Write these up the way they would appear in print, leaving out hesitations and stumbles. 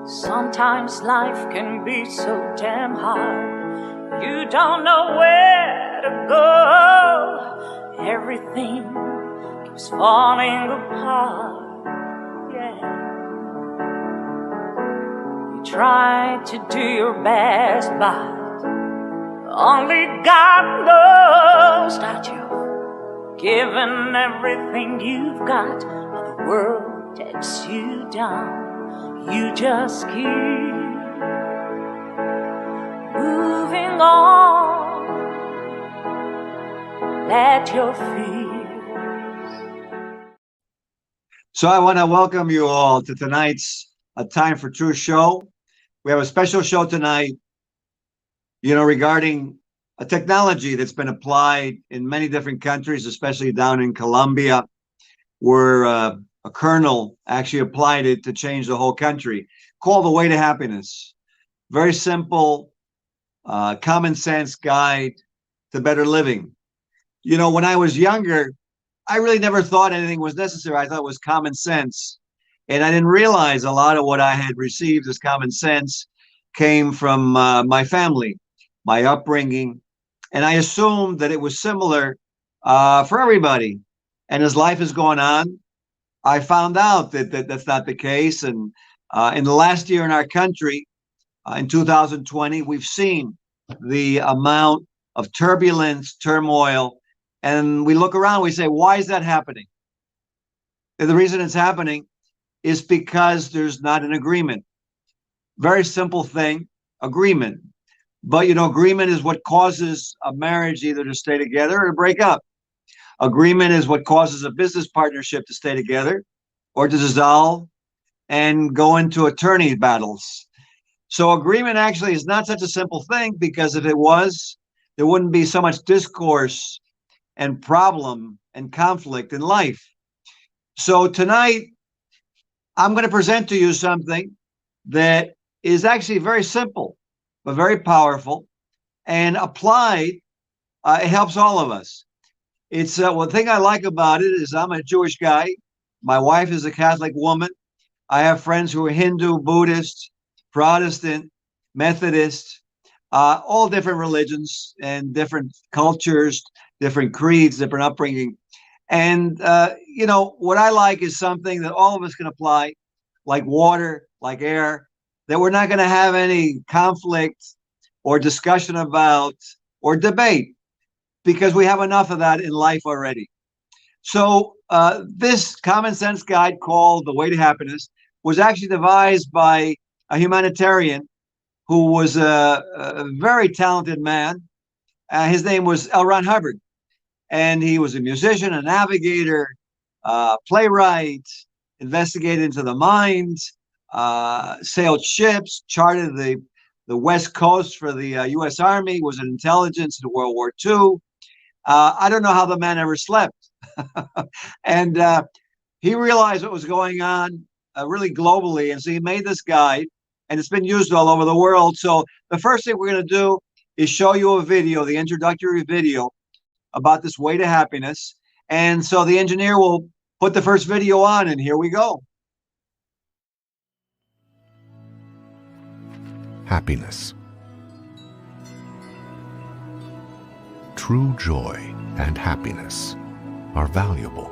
Sometimes life can be so damn hard. You don't know where to go. Everything keeps falling apart. Yeah. You try to do your best, but only God knows that you've given everything you've got, but the world takes you down. You just keep moving on. Let your fears. So I want to welcome you all to tonight's A Time for Truth show. We have a special show tonight, regarding a technology that's been applied in many different countries, especially down in Colombia, where a colonel actually applied it to change the whole country, called The Way to Happiness. Very simple, common sense guide to better living. When I was younger, I really never thought anything was necessary. I thought it was common sense. And I didn't realize a lot of what I had received as common sense came from my family, my upbringing. And I assumed that it was similar for everybody. And as life has gone on, I found out that that's not the case. And in the last year in our country, in 2020, we've seen the amount of turbulence, turmoil, and we look around, we say, why is that happening? And the reason it's happening is because there's not an agreement. Very simple thing, agreement. But, agreement is what causes a marriage either to stay together or to break up. Agreement is what causes a business partnership to stay together or to dissolve and go into attorney battles. So agreement actually is not such a simple thing, because if it was, there wouldn't be so much discourse and problem and conflict in life. So tonight, I'm going to present to you something that is actually very simple, but very powerful, and applied, it helps all of us. It's one thing I like about it is I'm a Jewish guy. My wife is a Catholic woman. I have friends who are Hindu, Buddhist, Protestant, Methodist, all different religions and different cultures, different creeds, different upbringing. And, what I like is something that all of us can apply, like water, like air, that we're not going to have any conflict or discussion about or debate, because we have enough of that in life already. So this common sense guide called The Way to Happiness was actually devised by a humanitarian who was a very talented man. His name was L. Ron Hubbard. And he was a musician, a navigator, playwright, investigated into the mind, sailed ships, charted the West Coast for the U.S. Army, was in intelligence in World War II. I don't know how the man ever slept. And he realized what was going on really globally. And so he made this guide, and it's been used all over the world. So the first thing we're going to do is show you a video, the introductory video about this way to happiness. And so the engineer will put the first video on, and here we go. Happiness. True joy and happiness are valuable.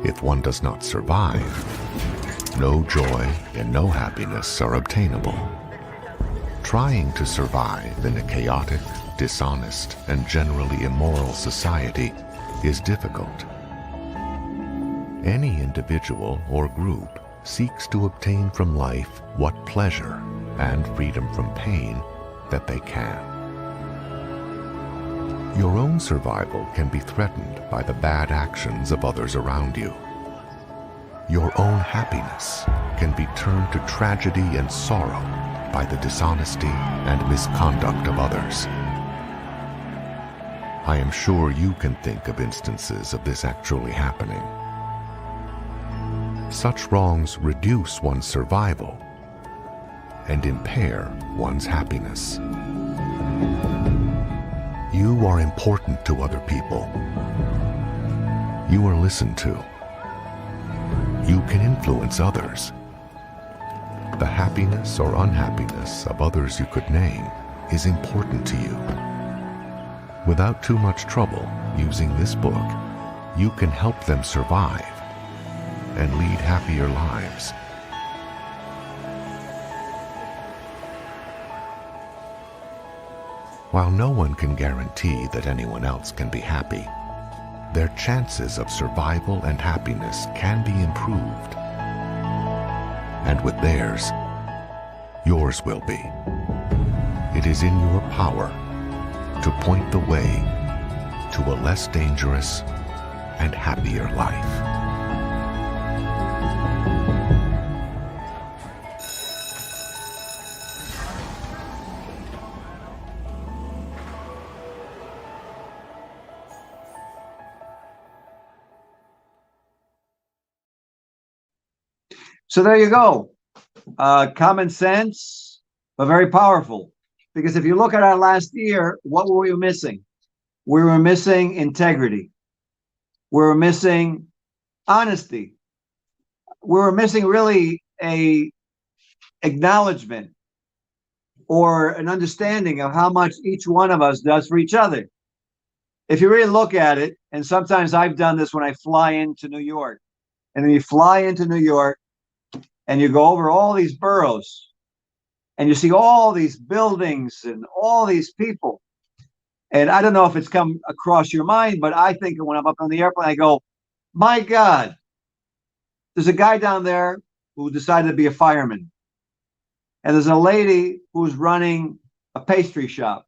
If one does not survive, no joy and no happiness are obtainable. Trying to survive in a chaotic, dishonest, and generally immoral society is difficult. Any individual or group seeks to obtain from life what pleasure and freedom from pain that they can. Your own survival can be threatened by the bad actions of others around you. Your own happiness can be turned to tragedy and sorrow by the dishonesty and misconduct of others. I am sure you can think of instances of this actually happening. Such wrongs reduce one's survival and impair one's happiness. You are important to other people. You are listened to. You can influence others the happiness or unhappiness of others you could name is important to you. Without too much trouble, using this book, you can help them survive and lead happier lives. While no one can guarantee that anyone else can be happy, their chances of survival and happiness can be improved. And with theirs, yours will be. It is in your power to point the way to a less dangerous and happier life. So there you go. Common sense, but very powerful. Because if you look at our last year, what were we missing? We were missing integrity. We were missing honesty. We were missing really a acknowledgement or an understanding of how much each one of us does for each other. If you really look at it, and sometimes I've done this when I fly into New York, and then you fly into New York and you go over all these boroughs and you see all these buildings and all these people. And I don't know if it's come across your mind, but I think when I'm up on the airplane, I go, my God, there's a guy down there who decided to be a fireman. And there's a lady who's running a pastry shop.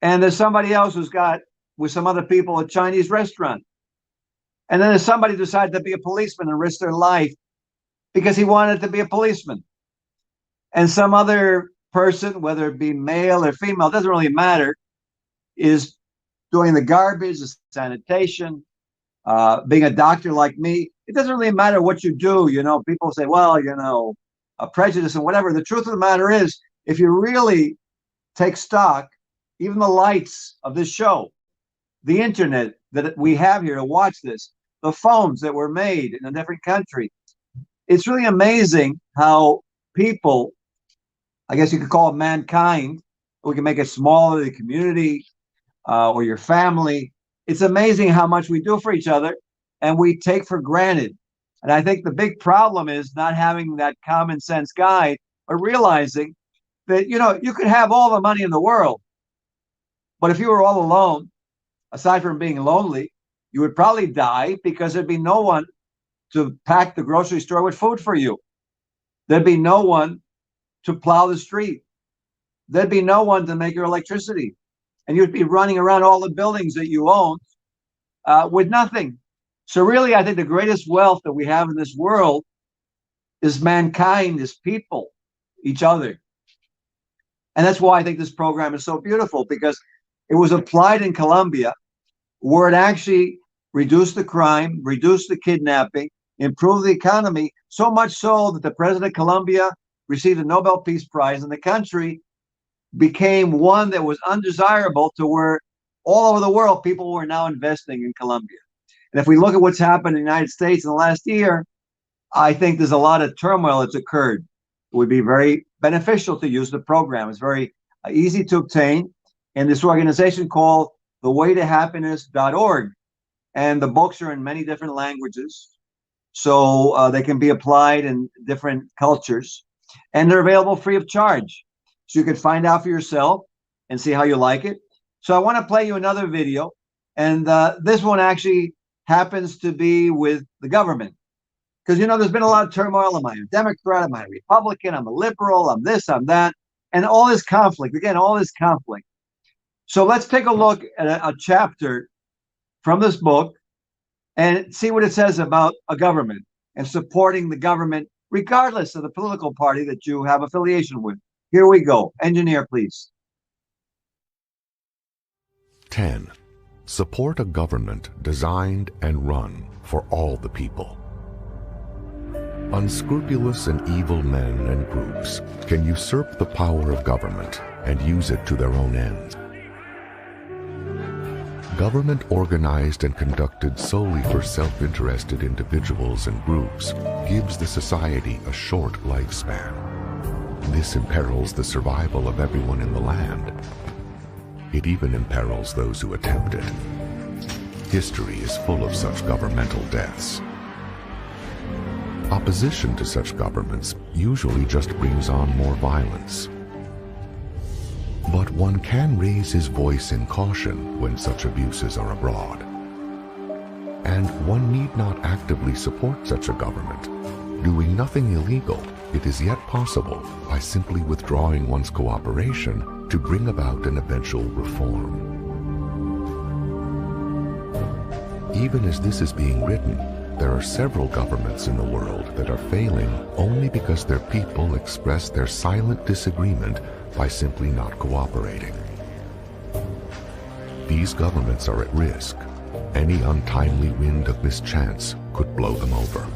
And there's somebody else who's got, with some other people, a Chinese restaurant. And then there's somebody who decided to be a policeman and risk their life because he wanted to be a policeman. And some other person, whether it be male or female, doesn't really matter, is doing the garbage, the sanitation, being a doctor like me. It doesn't really matter what you do. You know, people say, well, you know, a prejudice and whatever. The truth of the matter is, if you really take stock, even the lights of this show, the internet that we have here to watch this, the phones that were made in a different country, it's really amazing how people, I guess you could call it mankind, we can make it smaller, the community, or your family. It's amazing how much we do for each other and we take for granted. And I think the big problem is not having that common sense guide, but realizing that, you know, you could have all the money in the world, but if you were all alone, aside from being lonely, you would probably die because there'd be no one to pack the grocery store with food for you. There'd be no one to plow the street. There'd be no one to make your electricity. And you'd be running around all the buildings that you own with nothing. So really, I think the greatest wealth that we have in this world is mankind, is people, each other. And that's why I think this program is so beautiful, because it was applied in Colombia, where it actually reduced the crime, reduced the kidnapping, improved the economy, so much so that the president of Colombia received a Nobel Peace Prize, and the country became one that was undesirable, to where all over the world people were now investing in Colombia. And if we look at what's happened in the United States in the last year, I think there's a lot of turmoil that's occurred. It would be very beneficial to use the program. It's very easy to obtain. And this organization called thewaytohappiness.org. And the books are in many different languages, so they can be applied in different cultures. And they're available free of charge. So you can find out for yourself and see how you like it. So I want to play you another video. And this one actually happens to be with the government. Because, you know, there's been a lot of turmoil. Am I a Democrat? Am I a Republican? I'm a liberal. I'm this, I'm that. And all this conflict. Again, all this conflict. So let's take a look at a chapter from this book and see what it says about a government and supporting the government, regardless of the political party that you have affiliation with. Here we go. Engineer, please. 10. Support a government designed and run for all the people. Unscrupulous and evil men and groups can usurp the power of government and use it to their own ends. Government organized and conducted solely for self-interested individuals and groups gives the society a short lifespan. This imperils the survival of everyone in the land. It even imperils those who attempt it. History is full of such governmental deaths. Opposition to such governments usually just brings on more violence. But one can raise his voice in caution when such abuses are abroad. And one need not actively support such a government. Doing nothing illegal, it is yet possible, by simply withdrawing one's cooperation, to bring about an eventual reform. Even as this is being written, there are several governments in the world that are failing only because their people express their silent disagreement by simply not cooperating. These governments are at risk. Any untimely wind of mischance could blow them over.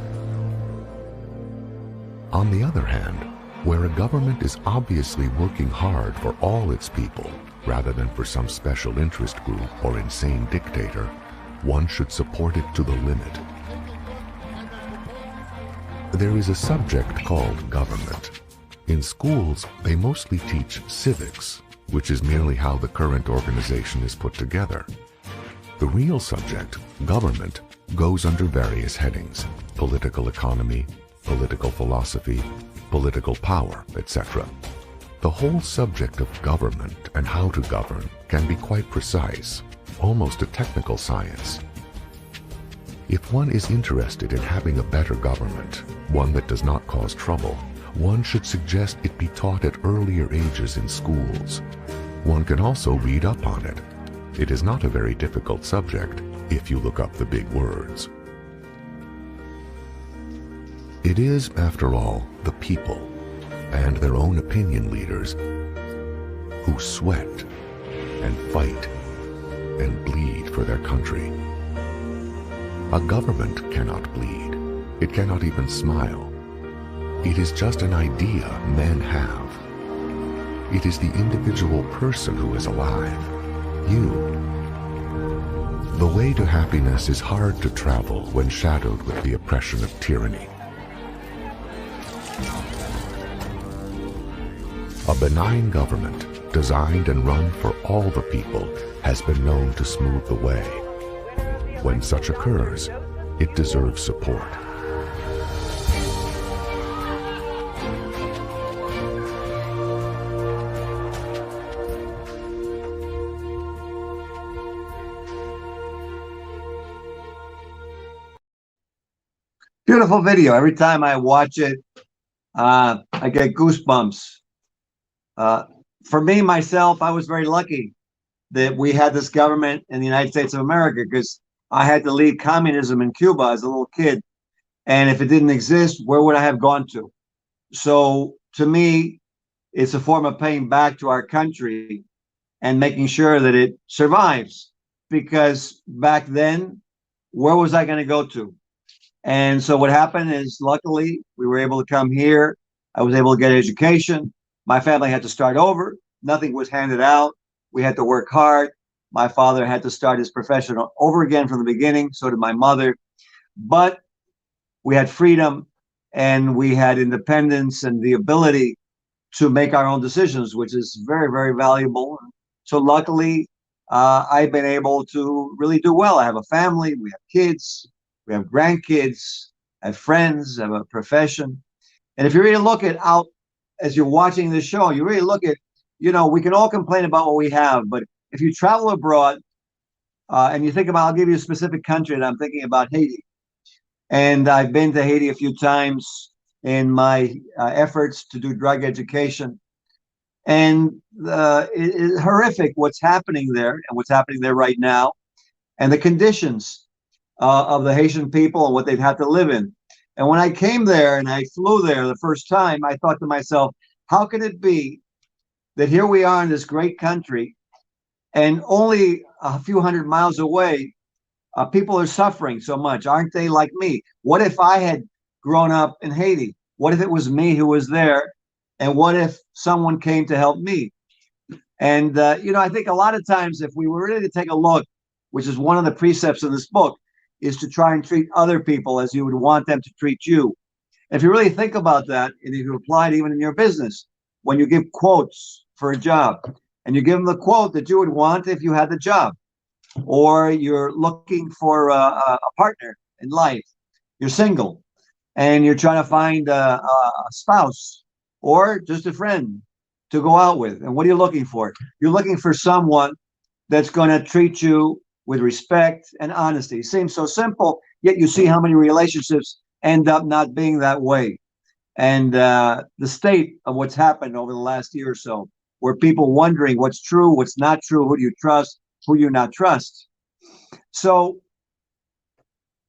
On the other hand, where a government is obviously working hard for all its people, rather than for some special interest group or insane dictator, one should support it to the limit. There is a subject called government. In schools, they mostly teach civics, which is merely how the current organization is put together. The real subject, government, goes under various headings: political economy, political philosophy, political power, etc. The whole subject of government and how to govern can be quite precise, almost a technical science. If one is interested in having a better government, one that does not cause trouble, one should suggest it be taught at earlier ages in schools. One can also read up on it. It is not a very difficult subject if you look up the big words. It is, after all, the people and their own opinion leaders who sweat and fight and bleed for their country. A government cannot bleed. It cannot even smile. It is just an idea men have. It is the individual person who is alive. You. The way to happiness is hard to travel when shadowed with the oppression of tyranny. A benign government, designed and run for all the people, has been known to smooth the way. When such occurs, it deserves support. Beautiful video. Every time I watch it, I get goosebumps. For me, myself, I was very lucky that we had this government in the United States of America, because I had to leave communism in Cuba as a little kid. And if it didn't exist, where would I have gone to? So to me, it's a form of paying back to our country and making sure that it survives. Because back then, where was I going to go to? And so what happened is, luckily, we were able to come here. I was able to get education. My family had to start over. Nothing was handed out. We had to work hard. My father had to start his profession over again from the beginning. So did my mother. But we had freedom and we had independence and the ability to make our own decisions, which is very, very valuable. So luckily, I've been able to really do well. I have a family. We have kids. We have grandkids. I have friends. I have a profession. And if you really look at out as you're watching this show, you really look at, we can all complain about what we have, but if you travel abroad and you think about, I'll give you a specific country, and I'm thinking about Haiti. And I've been to Haiti a few times in my efforts to do drug education. And it is horrific what's happening there and what's happening there right now, and the conditions of the Haitian people and what they've had to live in. And when I came there and I flew there the first time, I thought to myself, how can it be that here we are in this great country and only a few hundred miles away, people are suffering so much? Aren't they like me? What if I had grown up in Haiti? What if it was me who was there? And what if someone came to help me? And, I think a lot of times if we were really to take a look which is one of the precepts of this book, is to try and treat other people as you would want them to treat you. If you really think about that, and if you apply it even in your business, when you give quotes for a job, and you give them the quote that you would want if you had the job, or you're looking for a partner in life, you're single, and you're trying to find a spouse or just a friend to go out with. And what are you looking for? You're looking for someone that's going to treat you with respect and honesty. It seems so simple, yet you see how many relationships end up not being that way. And the state of what's happened over the last year or so, where people wondering what's true, what's not true, who do you trust, who do you not trust. So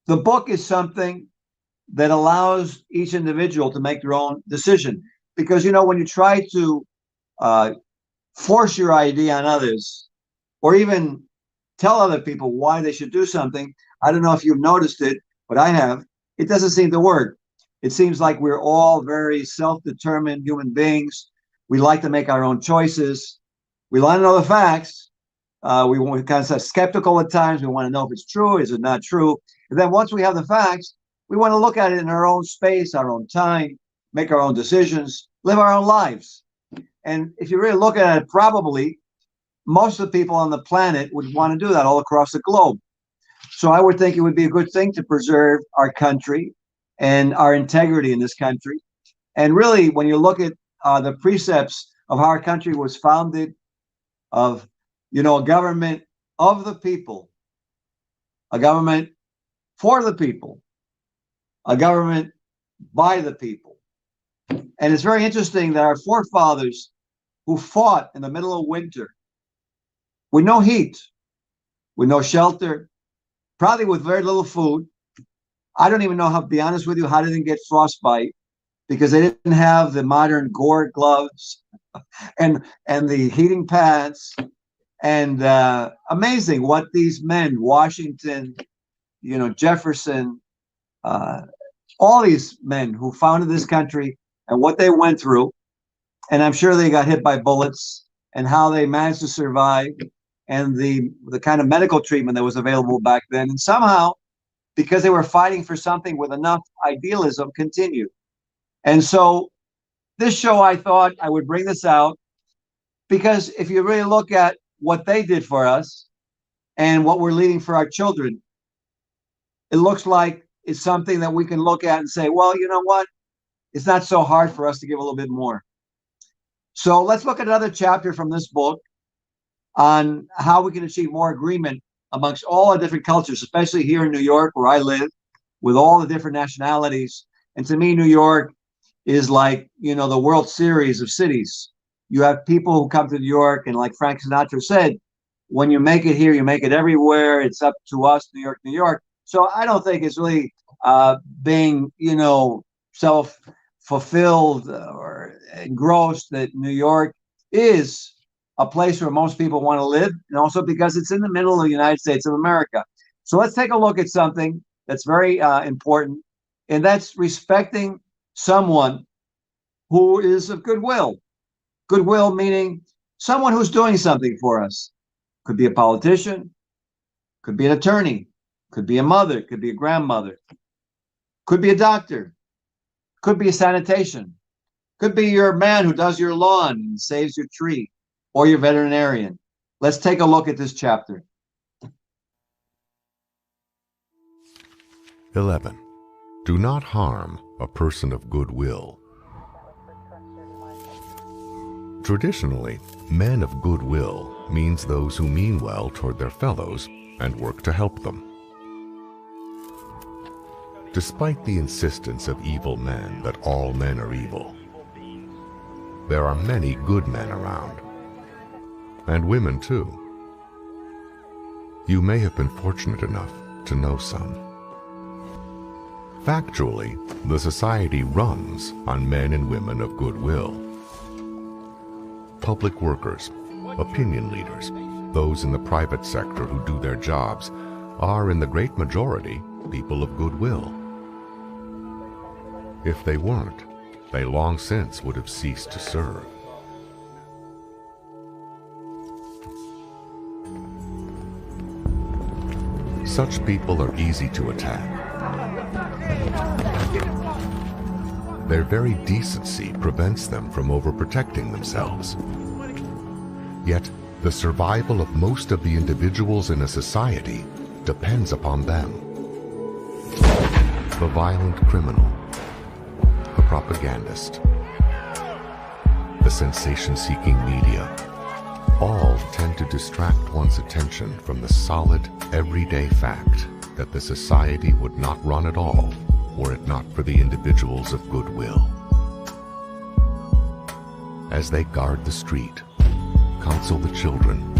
the book is something that allows each individual to make their own decision. Because, you know, when you try to force your idea on others, or even tell other people why they should do something, I don't know if you've noticed it, but I have, it doesn't seem to work. It seems like we're all very self-determined human beings. We like to make our own choices. We want to know the facts. We're kind of skeptical at times. We want to know if it's true, is it not true? And then once we have the facts, we want to look at it in our own space, our own time, make our own decisions, live our own lives. And if you really look at it, probably most of the people on the planet would want to do that all across the globe. So I would think it would be a good thing to preserve our country and our integrity in this country. And really, when you look at the precepts of how our country was founded, of, you know, a government of the people, a government for the people, a government by the people. And it's very interesting that our forefathers, who fought in the middle of winter with no heat, with no shelter, probably with very little food. I don't even know how, to be honest with you, how they didn't get frostbite, because they didn't have the modern Gore gloves and the heating pads. And amazing what these men, Washington, you know, Jefferson, all these men who founded this country and what they went through. And I'm sure they got hit by bullets, and how they managed to survive, and the kind of medical treatment that was available back then. And somehow, because they were fighting for something with enough idealism, continued. And so this show, I thought I would bring this out, because if you really look at what they did for us and what we're leading for our children, it looks like it's something that we can look at and say, well, you know what? It's not so hard for us to give a little bit more. So let's look at another chapter from this book on how we can achieve more agreement amongst all the different cultures, especially here in New York, where I live, with all the different nationalities. And to me, New York is like, you know, the World Series of cities. You have people who come to New York, and like Frank Sinatra said, when you make it here, you make it everywhere. It's up to us, New York, New York. So I don't think it's really being, you know, self-fulfilled or engrossed that New York is a place where most people want to live, and also because it's in the middle of the United States of America. So let's take a look at something that's very important, and that's respecting someone who is of goodwill. Goodwill meaning someone who's doing something for us. Could be a politician, could be an attorney, could be a mother, could be a grandmother, could be a doctor, could be a sanitation, could be your man who does your lawn and saves your tree, or your veterinarian. Let's take a look at this chapter. 11. Do not harm a person of goodwill. Traditionally, men of goodwill means those who mean well toward their fellows and work to help them. Despite the insistence of evil men that all men are evil, there are many good men around. And women too. You may have been fortunate enough to know some. Factually, the society runs on men and women of goodwill. Public workers, opinion leaders, those in the private sector who do their jobs, are in the great majority people of goodwill. If they weren't, they long since would have ceased to serve. Such people are easy to attack. Their very decency prevents them from overprotecting themselves. Yet, the survival of most of the individuals in a society depends upon them. The violent criminal, the propagandist, the sensation-seeking media, all tend to distract one's attention from the solid, everyday fact that the society would not run at all were it not for the individuals of goodwill. As they guard the street, counsel the children,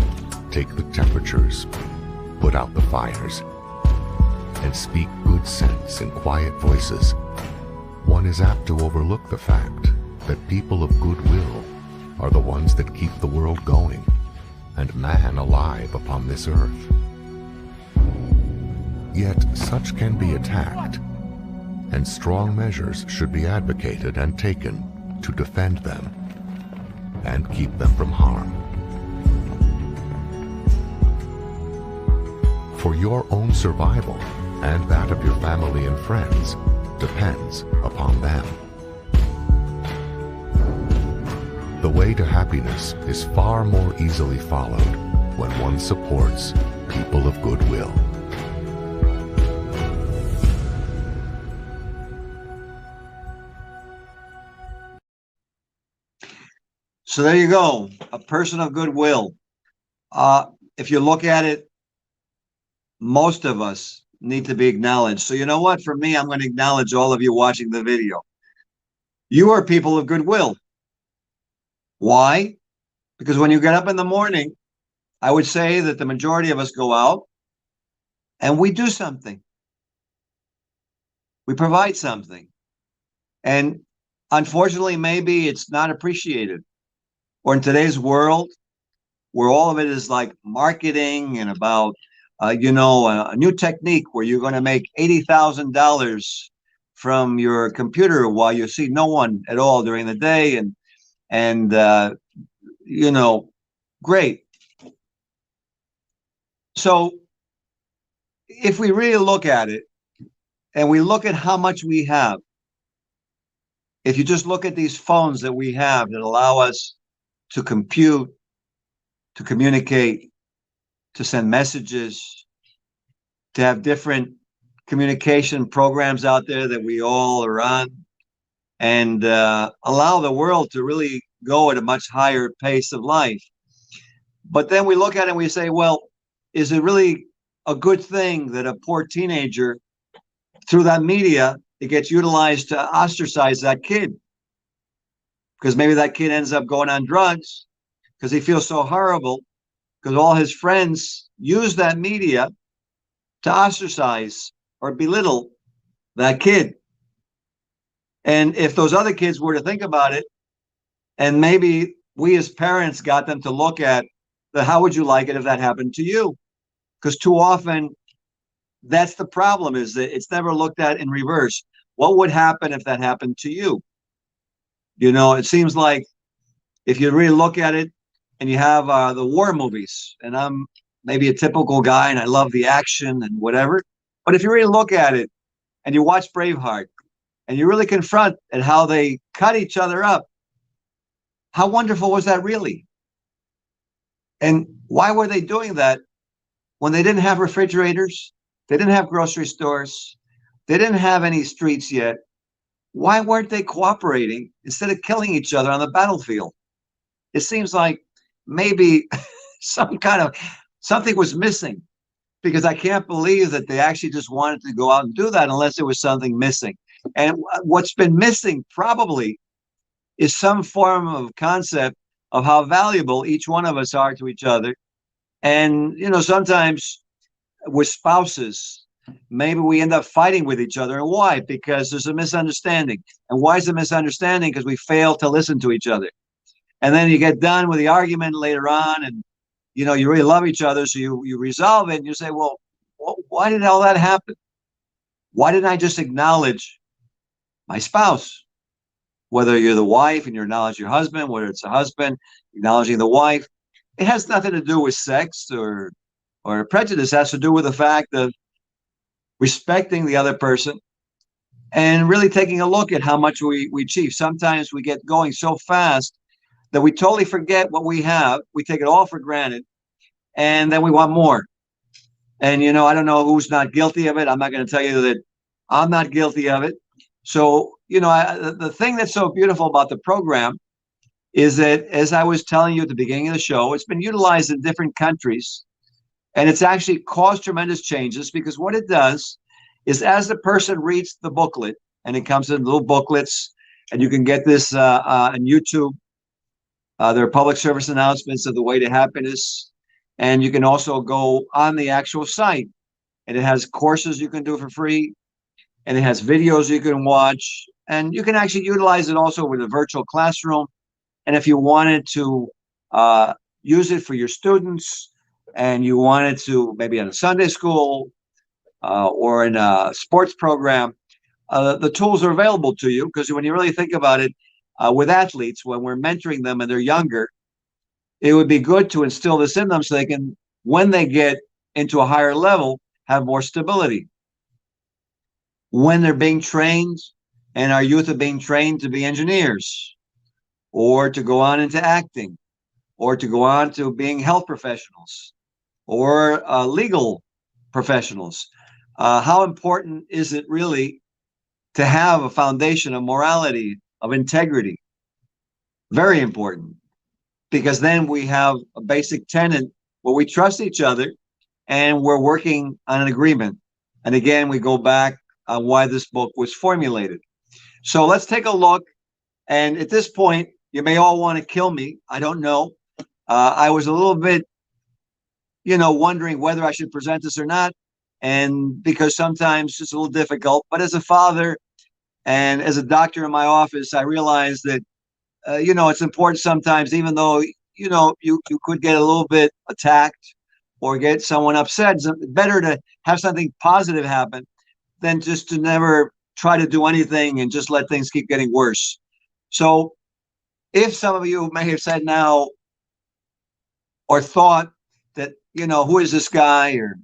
take the temperatures, put out the fires, and speak good sense in quiet voices, one is apt to overlook the fact that people of goodwill are the ones that keep the world going and man alive upon this earth. Yet such can be attacked, and strong measures should be advocated and taken to defend them and keep them from harm. For your own survival and that of your family and friends depends upon them. The way to happiness is far more easily followed when one supports people of goodwill. So there you go, a person of goodwill. If you look at it, most of us need to be acknowledged. So you know what? For me, I'm going to acknowledge all of you watching the video. You are people of goodwill. Why? Because when you get up in the morning, I would say that the majority of us go out and we do something. We provide something. And unfortunately, maybe it's not appreciated. Or in today's world, where all of it is like marketing and about, a new technique where you're going to make $80,000 from your computer while you see no one at all during the day. And great. So if we really look at it and we look at how much we have, if you just look at these phones that we have that allow us to compute, to communicate, to send messages, to have different communication programs out there that we all are on, and allow the world to really go at a much higher pace of life. But then we look at it and we say, well, is it really a good thing that a poor teenager, through that media, it gets utilized to ostracize that kid? Because maybe that kid ends up going on drugs because he feels so horrible because all his friends use that media to ostracize or belittle that kid. And if those other kids were to think about it, and maybe we as parents got them to look at how would you like it if that happened to you? Because too often that's the problem, is that it's never looked at in reverse. What would happen if that happened to you? It seems like if you really look at it and you have the war movies, and I'm maybe a typical guy and I love the action and whatever, but if you really look at it and you watch Braveheart and you really confront at how they cut each other up, how wonderful was that really? And why were they doing that when they didn't have refrigerators? They didn't have grocery stores. They didn't have any streets yet. Why weren't they cooperating instead of killing each other on the battlefield? It seems like maybe something was missing, because I can't believe that they actually just wanted to go out and do that unless there was something missing. And what's been missing probably is some form of concept of how valuable each one of us are to each other. And, sometimes with spouses, maybe we end up fighting with each other. And why? Because there's a misunderstanding. And why is the misunderstanding? Because we fail to listen to each other. And then you get done with the argument later on, and you really love each other, so you resolve it, and you say, well, why did all that happen? Why didn't I just acknowledge my spouse? Whether you're the wife and you acknowledge your husband, whether it's a husband acknowledging the wife, it has nothing to do with sex or or prejudice has to do with the fact of respecting the other person and really taking a look at how much we achieve. Sometimes we get going so fast that we totally forget what we have. We take it all for granted, and then we want more. And, I don't know who's not guilty of it. I'm not going to tell you that I'm not guilty of it. So, the thing that's so beautiful about the program is that, as I was telling you at the beginning of the show, it's been utilized in different countries, and it's actually caused tremendous changes, because what it does is, as the person reads the booklet, and it comes in little booklets, and you can get this on YouTube. There are public service announcements of the way to happiness, and you can also go on the actual site, and it has courses you can do for free, and it has videos you can watch, and you can actually utilize it also with a virtual classroom. And if you wanted to use it for your students, and you wanted to maybe in a Sunday school or in a sports program, the tools are available to you, because when you really think about it, with athletes, when we're mentoring them and they're younger, it would be good to instill this in them so they can, when they get into a higher level, have more stability. When they're being trained, and our youth are being trained to be engineers, or to go on into acting, or to go on to being health professionals, or legal professionals, how important is it really to have a foundation of morality, of integrity? Very important, because then we have a basic tenet where we trust each other and we're working on an agreement. And again, we go back on why this book was formulated. So let's take a look. And at this point, you may all want to kill me. I don't know. I was a little bit, wondering whether I should present this or not. And because sometimes it's a little difficult, but as a father and as a doctor in my office, I realized that, it's important sometimes, even though, you could get a little bit attacked or get someone upset. It's better to have something positive happen than just to never try to do anything and just let things keep getting worse. So if some of you may have said now, or thought that, who is this guy, or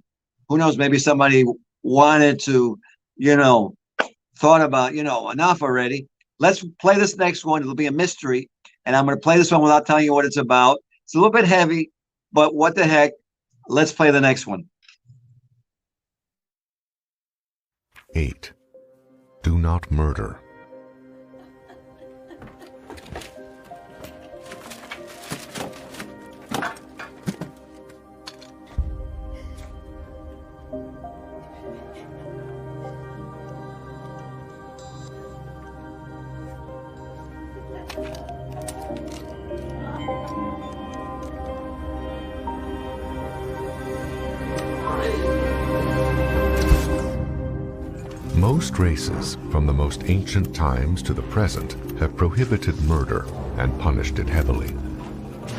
who knows, maybe somebody wanted to, thought about, enough already. Let's play this next one. It'll be a mystery. And I'm going to play this one without telling you what it's about. It's a little bit heavy, but what the heck? Let's play the next one. 8. Do not murder. Most races, from the most ancient times to the present, have prohibited murder and punished it heavily.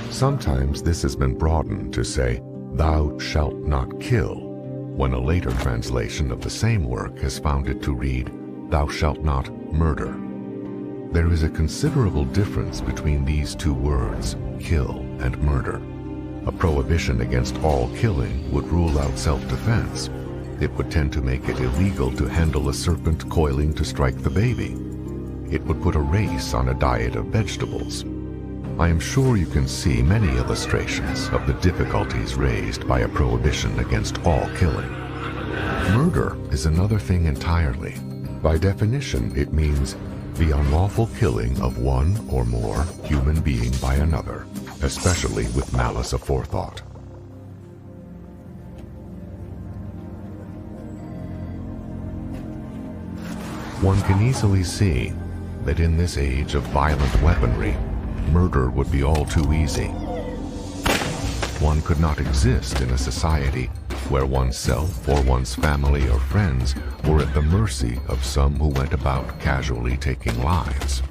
Sometimes this has been broadened to say, "Thou shalt not kill," when a later translation of the same work has found it to read, "Thou shalt not murder." There is a considerable difference between these two words, kill and murder. A prohibition against all killing would rule out self-defense. It would tend to make it illegal to handle a serpent coiling to strike the baby. It would put a race on a diet of vegetables. I am sure you can see many illustrations of the difficulties raised by a prohibition against all killing. Murder is another thing entirely. By definition, it means the unlawful killing of one or more human being by another, especially with malice aforethought. One can easily see that in this age of violent weaponry, murder would be all too easy. One could not exist in a society where oneself or one's family or friends were at the mercy of some who went about casually taking lives.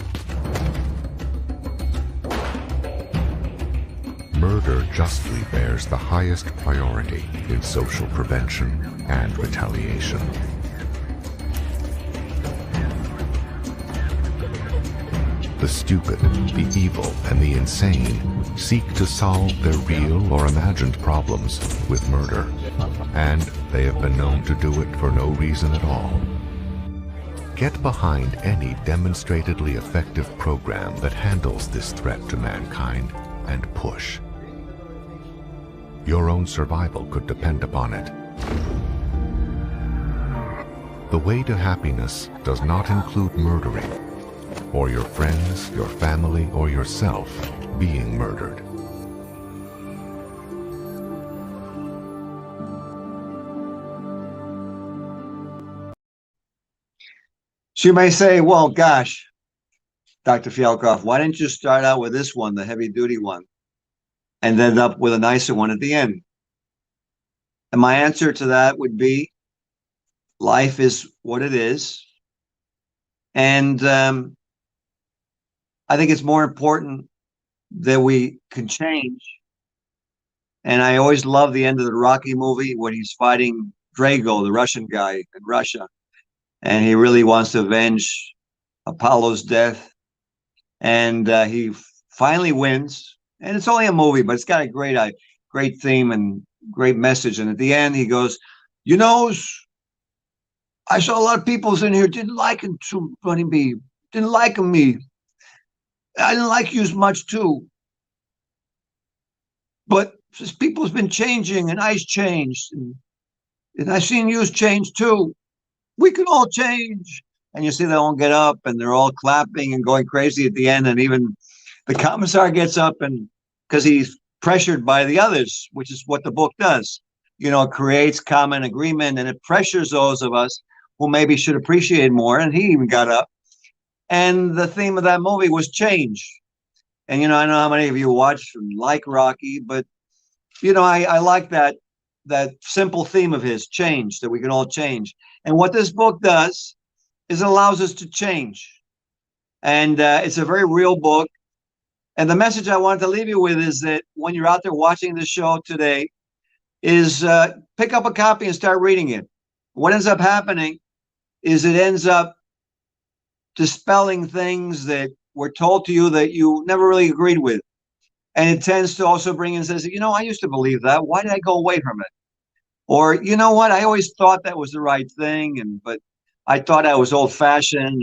Murder justly bears the highest priority in social prevention and retaliation. The stupid, the evil, and the insane seek to solve their real or imagined problems with murder, and they have been known to do it for no reason at all. Get behind any demonstratedly effective program that handles this threat to mankind and push. Your own survival could depend upon it. The way to happiness does not include murdering, or your friends, your family, or yourself being murdered. So you may say, well, gosh, Dr. Fialkov, why didn't you start out with this one, the heavy duty one, and end up with a nicer one at the end? And my answer to that would be, life is what it is. And I think it's more important that we can change. And I always love the end of the Rocky movie when he's fighting Drago, the Russian guy in Russia. And he really wants to avenge Apollo's death. And he finally wins. And it's only a movie, but it's got a great theme and great message. And at the end, he goes, you know, I saw a lot of people in here didn't like him too, didn't like me. I didn't like you as much too. But since people's been changing and I's changed, and I've seen you's change too. We can all change. And you see they all get up and they're all clapping and going crazy at the end. And even the commissar gets up, and because he's pressured by the others, which is what the book does. You know, it creates common agreement, and it pressures those of us who maybe should appreciate more. And he even got up. And the theme of that movie was change. And, you know, I know how many of you watch and like Rocky, but, you know, I like that simple theme of his, change, that we can all change. And what this book does is it allows us to change. And it's a very real book. And the message I wanted to leave you with is that when you're out there watching this show today, is pick up a copy and start reading it. What ends up happening is it ends up dispelling things that were told to you that you never really agreed with. And it tends to also bring in and says, you know, I used to believe that. Why did I go away from it? Or, you know what, I always thought that was the right thing, but I thought I was old-fashioned.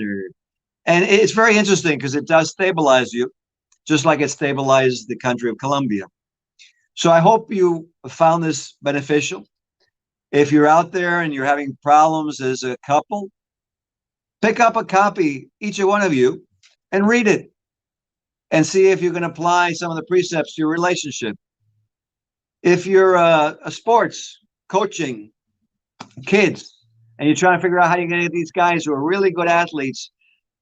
And it's very interesting because it does stabilize you, just like it stabilized the country of Colombia. So I hope you found this beneficial. If you're out there and you're having problems as a couple, pick up a copy, each one of you, and read it and see if you can apply some of the precepts to your relationship. If you're a sports coaching kids and you're trying to figure out how you're going to get these guys who are really good athletes,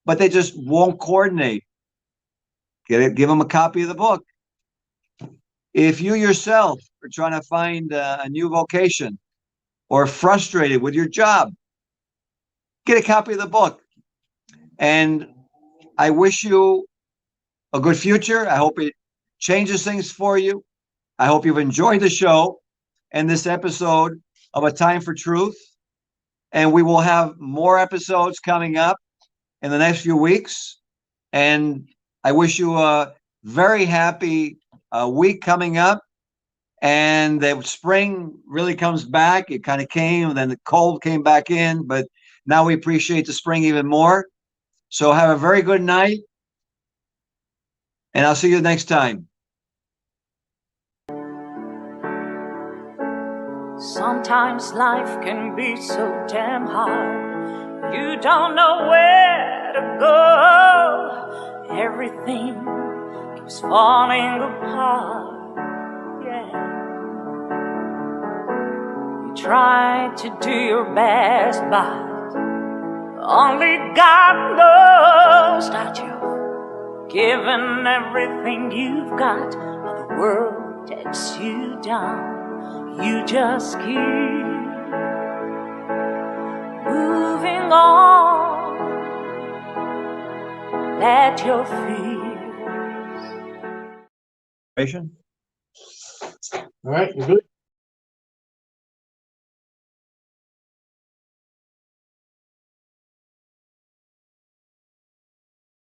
but they just won't coordinate, give them a copy of the book. If you yourself are trying to find a new vocation or frustrated with your job, get a copy of the book. And I wish you a good future. I hope it changes things for you. I hope you've enjoyed the show and this episode of A Time for Truth. And we will have more episodes coming up in the next few weeks. And I wish you a very happy week coming up. And the spring really comes back. It kind of came, and then the cold came back in. But now we appreciate the spring even more. So have a very good night. And I'll see you next time. Sometimes life can be so damn hard. You don't know where to go. Everything keeps falling apart. Yeah. You try to do your best, but only God knows that you've given everything you've got, but the world takes you down. You just keep moving on. Let your fears. All right, you're good.